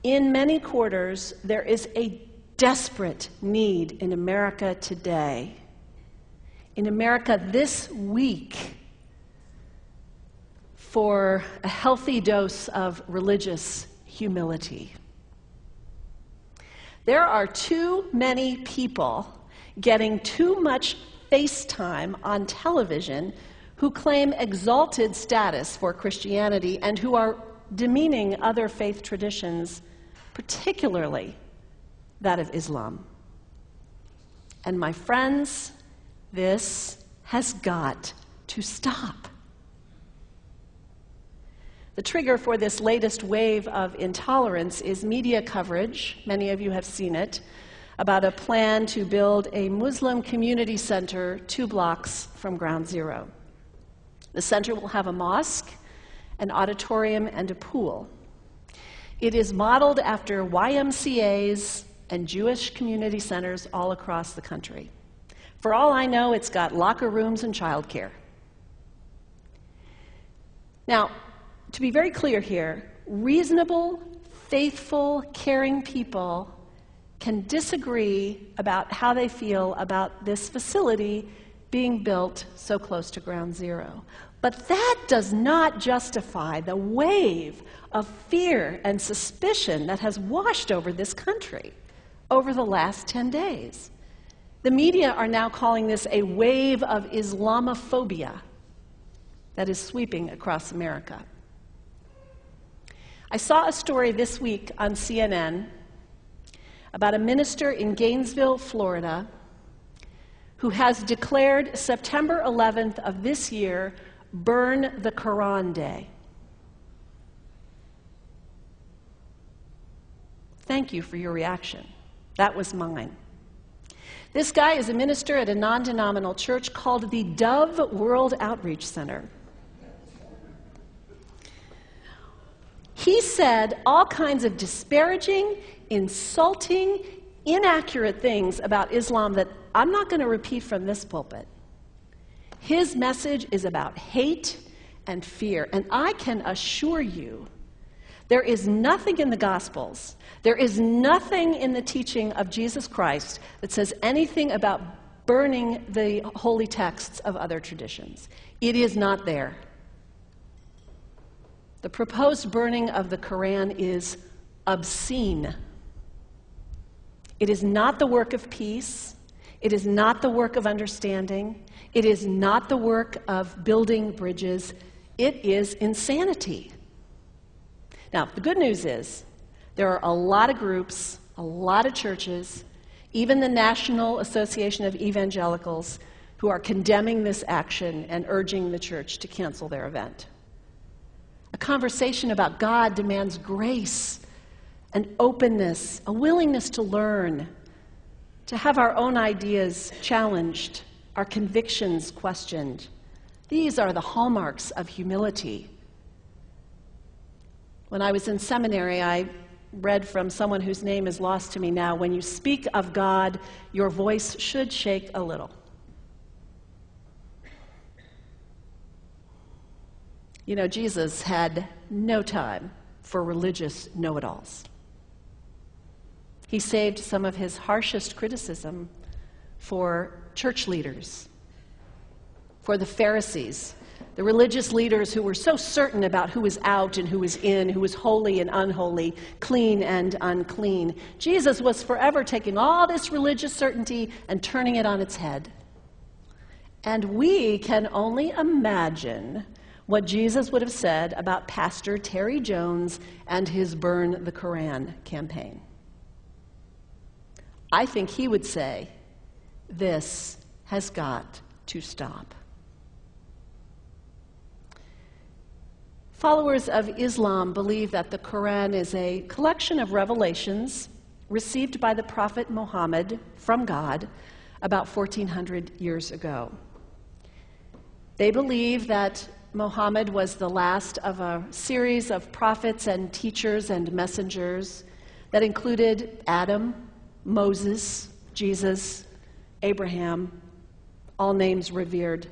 In many quarters, there is a desperate need in America today, in America this week, for a healthy dose of religious humility. There are too many people getting too much face time on television who claim exalted status for Christianity and who are demeaning other faith traditions, particularly that of Islam. And my friends, this has got to stop. The trigger for this latest wave of intolerance is media coverage, many of you have seen it, about a plan to build a Muslim community center 2 blocks from Ground Zero. The center will have a mosque, an auditorium, and a pool. It is modeled after YMCAs and Jewish community centers all across the country. For all I know, it's got locker rooms and childcare. Now, to be very clear here, reasonable, faithful, caring people can disagree about how they feel about this facility being built so close to Ground Zero. But that does not justify the wave of fear and suspicion that has washed over this country over the last 10 days. The media are now calling this a wave of Islamophobia that is sweeping across America. I saw a story this week on CNN about a minister in Gainesville, Florida, who has declared September 11th of this year Burn the Quran Day. Thank you for your reaction. That was mine. This guy is a minister at a non-denominational church called the Dove World Outreach Center. He said all kinds of disparaging, insulting, inaccurate things about Islam that I'm not going to repeat from this pulpit. His message is about hate and fear, and I can assure you there is nothing in the Gospels, there is nothing in the teaching of Jesus Christ that says anything about burning the holy texts of other traditions. It is not there. The proposed burning of the Quran is obscene. It is not the work of peace. It is not the work of understanding. It is not the work of building bridges. It is insanity. Now, the good news is there are a lot of groups, a lot of churches, even the National Association of Evangelicals, who are condemning this action and urging the church to cancel their event. A conversation about God demands grace and openness, a willingness to learn, to have our own ideas challenged, our convictions questioned. These are the hallmarks of humility. When I was in seminary, I read from someone whose name is lost to me now, when you speak of God, your voice should shake a little. You know, Jesus had no time for religious know-it-alls. He saved some of his harshest criticism for church leaders, for the Pharisees, the religious leaders who were so certain about who was out and who was in, who was holy and unholy, clean and unclean. Jesus was forever taking all this religious certainty and turning it on its head. And we can only imagine what Jesus would have said about Pastor Terry Jones and his Burn the Quran campaign. I think he would say, this has got to stop. Followers of Islam believe that the Quran is a collection of revelations received by the Prophet Muhammad from God about 1400 years ago. They believe that Muhammad was the last of a series of prophets and teachers and messengers that included Adam, Moses, Jesus, Abraham, all names revered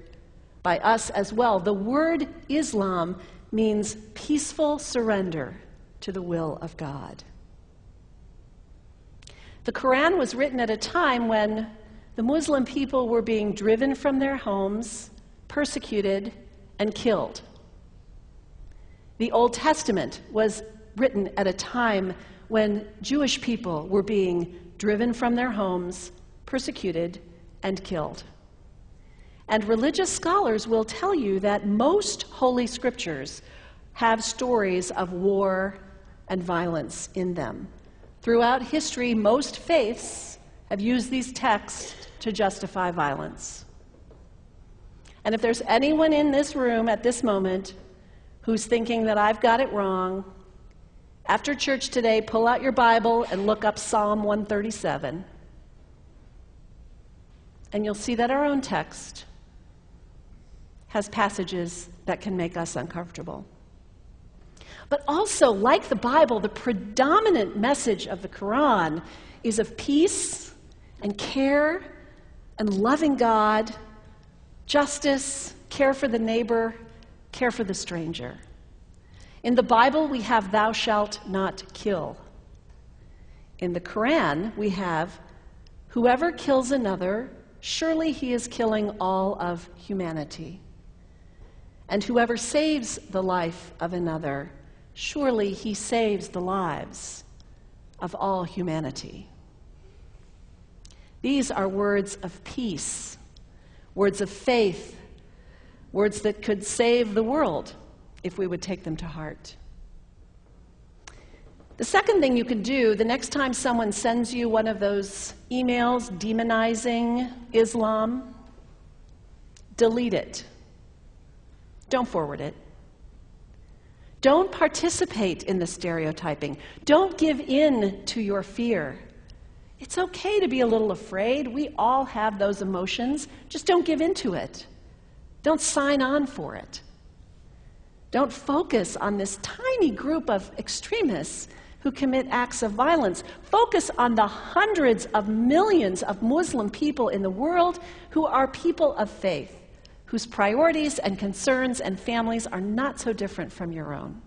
by us as well. The word Islam means peaceful surrender to the will of God. The Quran was written at a time when the Muslim people were being driven from their homes, persecuted, and killed. The Old Testament was written at a time when Jewish people were being driven from their homes, persecuted, and killed. And religious scholars will tell you that most Holy Scriptures have stories of war and violence in them. Throughout history, most faiths have used these texts to justify violence. And if there's anyone in this room at this moment who's thinking that I've got it wrong, after church today, pull out your Bible and look up Psalm 137. And you'll see that our own text has passages that can make us uncomfortable. But also, like the Bible, the predominant message of the Quran is of peace and care and loving God, justice, care for the neighbor, care for the stranger. In the Bible, we have thou shalt not kill. In the Quran, we have whoever kills another, surely he is killing all of humanity. And whoever saves the life of another, surely he saves the lives of all humanity. These are words of peace, words of faith, words that could save the world if we would take them to heart. The second thing you can do the next time someone sends you one of those emails demonizing Islam, delete it. Don't forward it. Don't participate in the stereotyping. Don't give in to your fear. It's okay to be a little afraid. We all have those emotions. Just don't give in to it. Don't sign on for it. Don't focus on this tiny group of extremists who commit acts of violence. Focus on the hundreds of millions of Muslim people in the world who are people of faith, whose priorities and concerns and families are not so different from your own.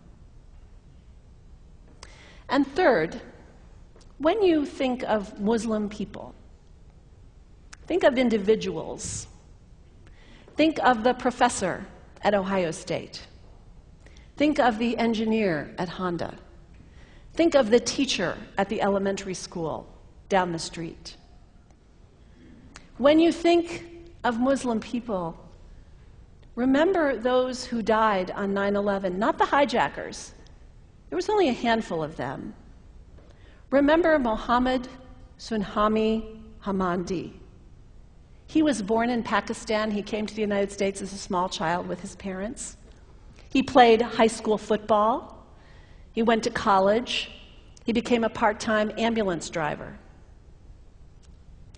And third, when you think of Muslim people, think of individuals. Think of the professor at Ohio State. Think of the engineer at Honda. Think of the teacher at the elementary school down the street. When you think of Muslim people, remember those who died on 9/11, not the hijackers. There was only a handful of them. Remember Mohammed Sunhami Hamandi. He was born in Pakistan. He came to the United States as a small child with his parents. He played high school football. He went to college. He became a part-time ambulance driver.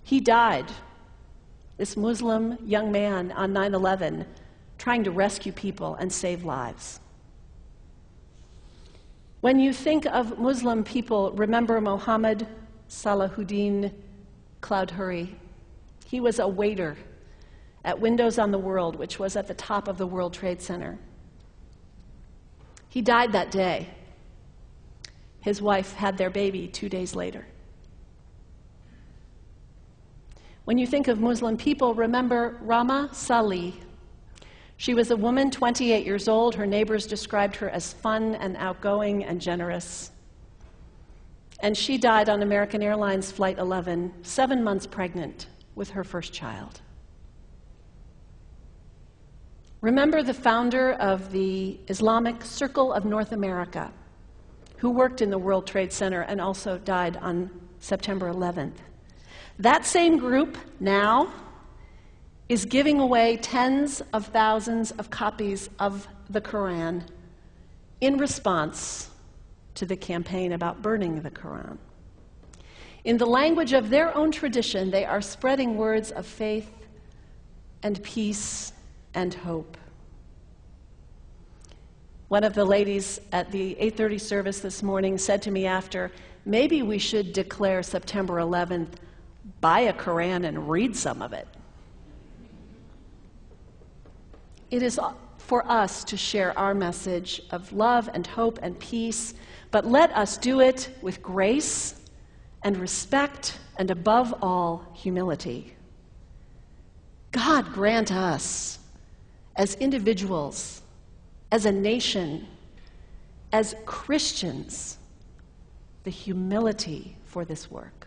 He died, this Muslim young man, on 9/11, trying to rescue people and save lives. When you think of Muslim people, remember Mohammed Salahuddin Cloudhurry. He was a waiter at Windows on the World, which was at the top of the World Trade Center. He died that day. His wife had their baby 2 days later. When you think of Muslim people, remember Rama Salih. She was a woman, 28 years old. Her neighbors described her as fun and outgoing and generous. And she died on American Airlines Flight 11, 7 months pregnant with her first child. Remember the founder of the Islamic Circle of North America, who worked in the World Trade Center and also died on September 11th. That same group now is giving away tens of thousands of copies of the Quran in response to the campaign about burning the Quran. In the language of their own tradition, they are spreading words of faith and peace and hope. One of the ladies at the 8:30 service this morning said to me after, maybe we should declare September 11th, buy a Quran and read some of it. It is for us to share our message of love and hope and peace, but let us do it with grace and respect, and above all, humility. God grant us, as individuals, as a nation, as Christians, the humility for this work.